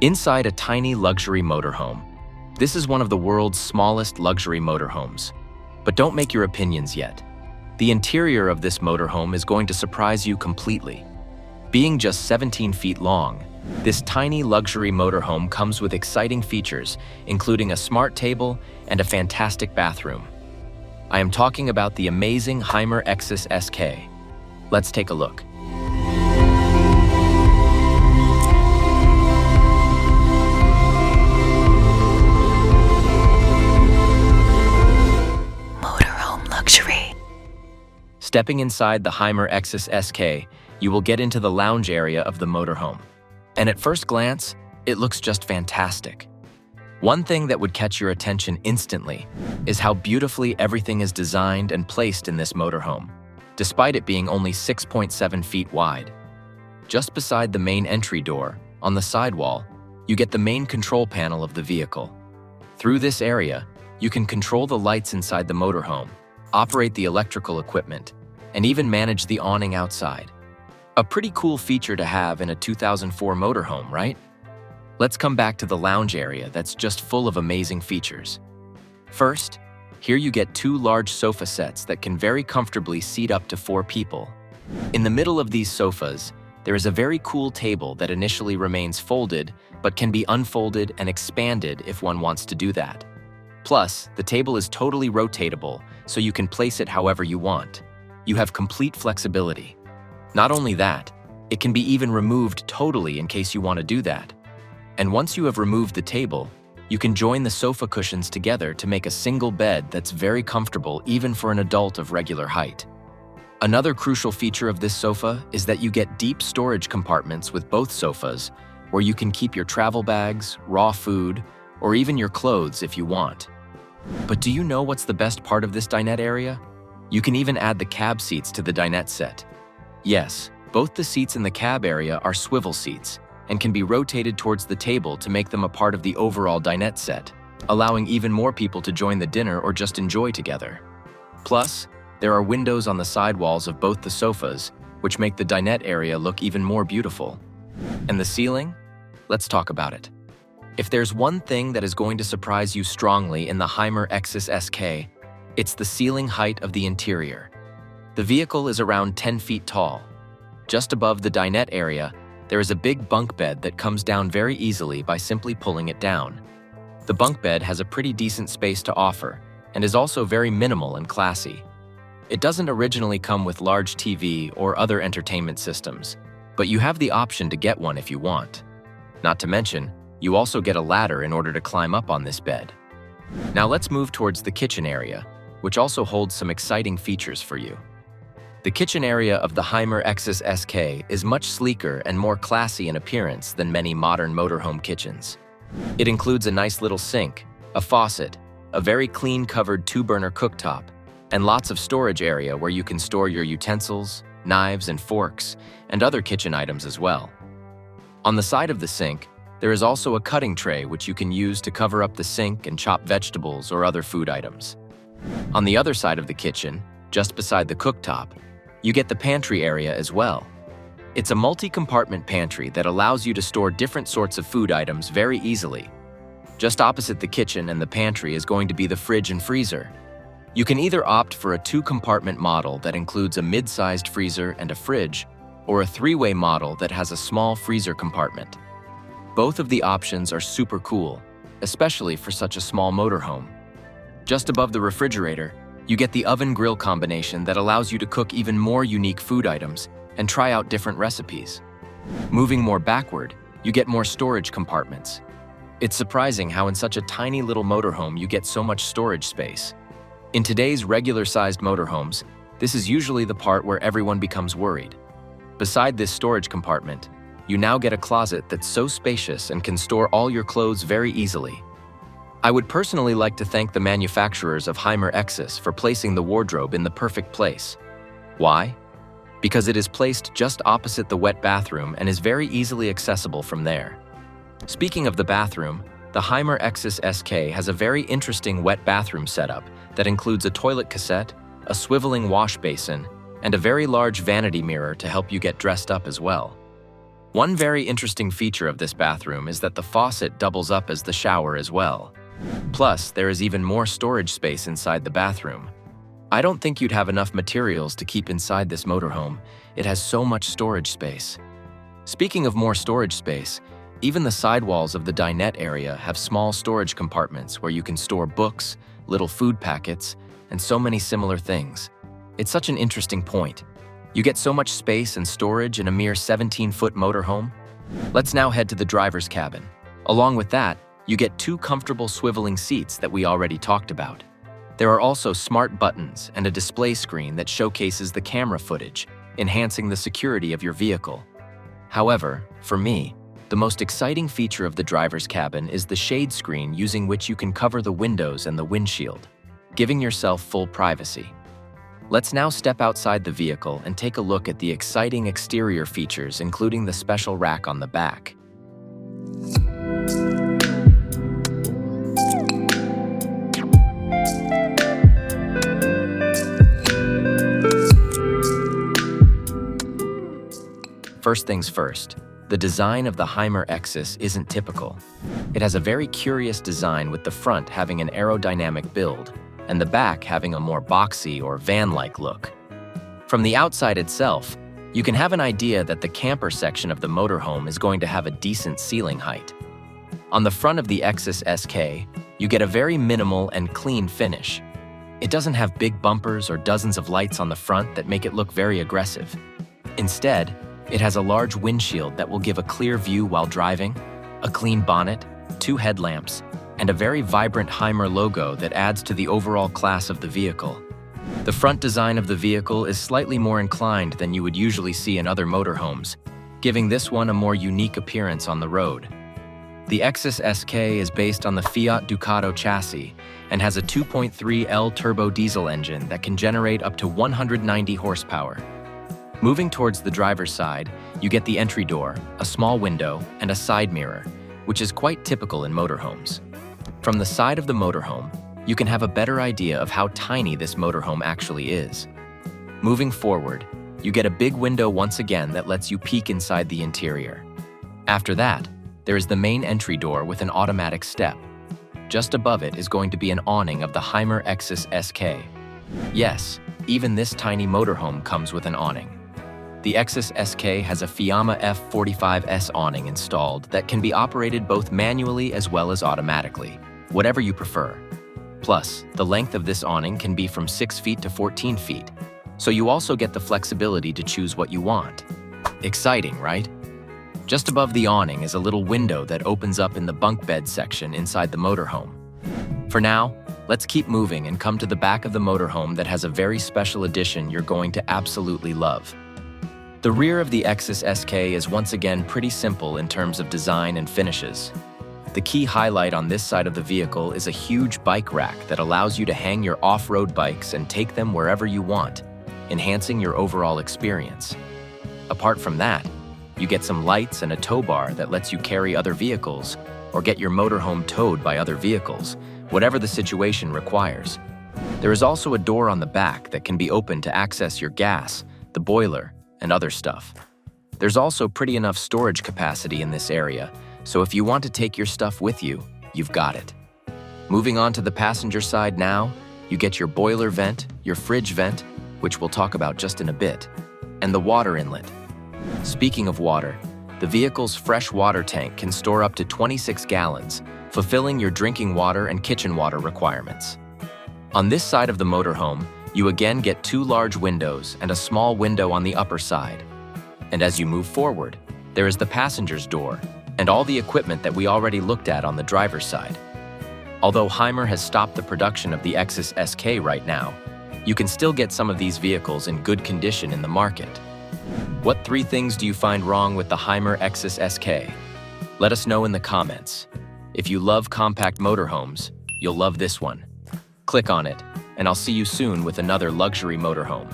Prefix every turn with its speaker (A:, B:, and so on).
A: Inside a tiny luxury motorhome. This is one of the world's smallest luxury motorhomes. But don't make your opinions yet. The interior of this motorhome is going to surprise you completely. Being just 17 feet long, this tiny luxury motorhome comes with exciting features, including a smart table and a fantastic bathroom. I am talking about the amazing Hymer Exsis SK. Let's take a look.
B: Motorhome luxury.
A: Stepping inside the Hymer Exsis SK, you will get into the lounge area of the motorhome. And at first glance, it looks just fantastic. One thing that would catch your attention instantly is how beautifully everything is designed and placed in this motorhome, despite it being only 6.7 feet wide. Just beside the main entry door, on the sidewall, you get the main control panel of the vehicle. Through this area, you can control the lights inside the motorhome, operate the electrical equipment, and even manage the awning outside. A pretty cool feature to have in a 2004 motorhome, right? Let's come back to the lounge area that's just full of amazing features. First, here you get two large sofa sets that can very comfortably seat up to 4 people. In the middle of these sofas, there is a very cool table that initially remains folded, but can be unfolded and expanded if one wants to do that. Plus, the table is totally rotatable, so you can place it however you want. You have complete flexibility. Not only that, it can be even removed totally in case you want to do that. And once you have removed the table, you can join the sofa cushions together to make a single bed that's very comfortable even for an adult of regular height. Another crucial feature of this sofa is that you get deep storage compartments with both sofas, where you can keep your travel bags, raw food, or even your clothes if you want. But do you know what's the best part of this dinette area? You can even add the cab seats to the dinette set. Yes, both the seats in the cab area are swivel seats and can be rotated towards the table to make them a part of the overall dinette set, allowing even more people to join the dinner or just enjoy together. Plus, there are windows on the side walls of both the sofas, which make the dinette area look even more beautiful. And the ceiling? Let's talk about it. If there's one thing that is going to surprise you strongly in the Hymer Exsis SK, it's the ceiling height of the interior. The vehicle is around 10 feet tall. Just above the dinette area, there is a big bunk bed that comes down very easily by simply pulling it down. The bunk bed has a pretty decent space to offer and is also very minimal and classy. It doesn't originally come with large TV or other entertainment systems, but you have the option to get one if you want. Not to mention, you also get a ladder in order to climb up on this bed. Now let's move towards the kitchen area, which also holds some exciting features for you. The kitchen area of the Hymer Exsis SK is much sleeker and more classy in appearance than many modern motorhome kitchens. It includes a nice little sink, a faucet, a very clean covered 2-burner cooktop, and lots of storage area where you can store your utensils, knives and forks, and other kitchen items as well. On the side of the sink, there is also a cutting tray which you can use to cover up the sink and chop vegetables or other food items. On the other side of the kitchen, just beside the cooktop, you get the pantry area as well. It's a multi-compartment pantry that allows you to store different sorts of food items very easily. Just opposite the kitchen and the pantry is going to be the fridge and freezer. You can either opt for a 2-compartment model that includes a mid-sized freezer and a fridge, or a 3-way model that has a small freezer compartment. Both of the options are super cool, especially for such a small motorhome. Just above the refrigerator, you get the oven-grill combination that allows you to cook even more unique food items and try out different recipes. Moving more backward, you get more storage compartments. It's surprising how in such a tiny little motorhome you get so much storage space. In today's regular-sized motorhomes, this is usually the part where everyone becomes worried. Beside this storage compartment, you now get a closet that's so spacious and can store all your clothes very easily. I would personally like to thank the manufacturers of Hymer Exsis for placing the wardrobe in the perfect place. Why? Because it is placed just opposite the wet bathroom and is very easily accessible from there. Speaking of the bathroom, the Hymer Exsis SK has a very interesting wet bathroom setup that includes a toilet cassette, a swiveling wash basin, and a very large vanity mirror to help you get dressed up as well. One very interesting feature of this bathroom is that the faucet doubles up as the shower as well. Plus, there is even more storage space inside the bathroom. I don't think you'd have enough materials to keep inside this motorhome. It has so much storage space. Speaking of more storage space, even the sidewalls of the dinette area have small storage compartments where you can store books, little food packets, and so many similar things. It's such an interesting point. You get so much space and storage in a mere 17-foot motorhome. Let's now head to the driver's cabin. Along with that, you get 2 comfortable swiveling seats that we already talked about. There are also smart buttons and a display screen that showcases the camera footage, enhancing the security of your vehicle. However, for me, the most exciting feature of the driver's cabin is the shade screen using which you can cover the windows and the windshield, giving yourself full privacy. Let's now step outside the vehicle and take a look at the exciting exterior features, including the special rack on the back. First things first, the design of the Hymer Exsis isn't typical. It has a very curious design, with the front having an aerodynamic build and the back having a more boxy or van-like look. From the outside itself, you can have an idea that the camper section of the motorhome is going to have a decent ceiling height. On the front of the Exsis SK, you get a very minimal and clean finish. It doesn't have big bumpers or dozens of lights on the front that make it look very aggressive. Instead, it has a large windshield that will give a clear view while driving, a clean bonnet, 2 headlamps, and a very vibrant Hymer logo that adds to the overall class of the vehicle. The front design of the vehicle is slightly more inclined than you would usually see in other motorhomes, giving this one a more unique appearance on the road. The Exsis SK is based on the Fiat Ducato chassis and has a 2.3L turbo diesel engine that can generate up to 190 horsepower. Moving towards the driver's side, you get the entry door, a small window, and a side mirror, which is quite typical in motorhomes. From the side of the motorhome, you can have a better idea of how tiny this motorhome actually is. Moving forward, you get a big window once again that lets you peek inside the interior. After that, there is the main entry door with an automatic step. Just above it is going to be an awning of the Hymer Exsis SK. Yes, even this tiny motorhome comes with an awning. The Exsis SK has a Fiat F45S awning installed that can be operated both manually as well as automatically, whatever you prefer. Plus, the length of this awning can be from 6 feet to 14 feet, so you also get the flexibility to choose what you want. Exciting, right? Just above the awning is a little window that opens up in the bunk bed section inside the motorhome. For now, let's keep moving and come to the back of the motorhome that has a very special addition you're going to absolutely love. The rear of the Exsis SK is once again pretty simple in terms of design and finishes. The key highlight on this side of the vehicle is a huge bike rack that allows you to hang your off-road bikes and take them wherever you want, enhancing your overall experience. Apart from that, you get some lights and a tow bar that lets you carry other vehicles or get your motorhome towed by other vehicles, whatever the situation requires. There is also a door on the back that can be opened to access your gas, the boiler, and other stuff. There's also pretty enough storage capacity in this area, so if you want to take your stuff with you, you've got it. Moving on to the passenger side now, you get your boiler vent, your fridge vent, which we'll talk about just in a bit, and the water inlet. Speaking of water, the vehicle's fresh water tank can store up to 26 gallons, fulfilling your drinking water and kitchen water requirements. On this side of the motorhome, you again get 2 large windows and a small window on the upper side. And as you move forward, there is the passenger's door and all the equipment that we already looked at on the driver's side. Although Hymer has stopped the production of the Exsis SK right now, you can still get some of these vehicles in good condition in the market. What 3 things do you find wrong with the Hymer Exsis SK? Let us know in the comments. If you love compact motorhomes, you'll love this one. Click on it, and I'll see you soon with another luxury motorhome.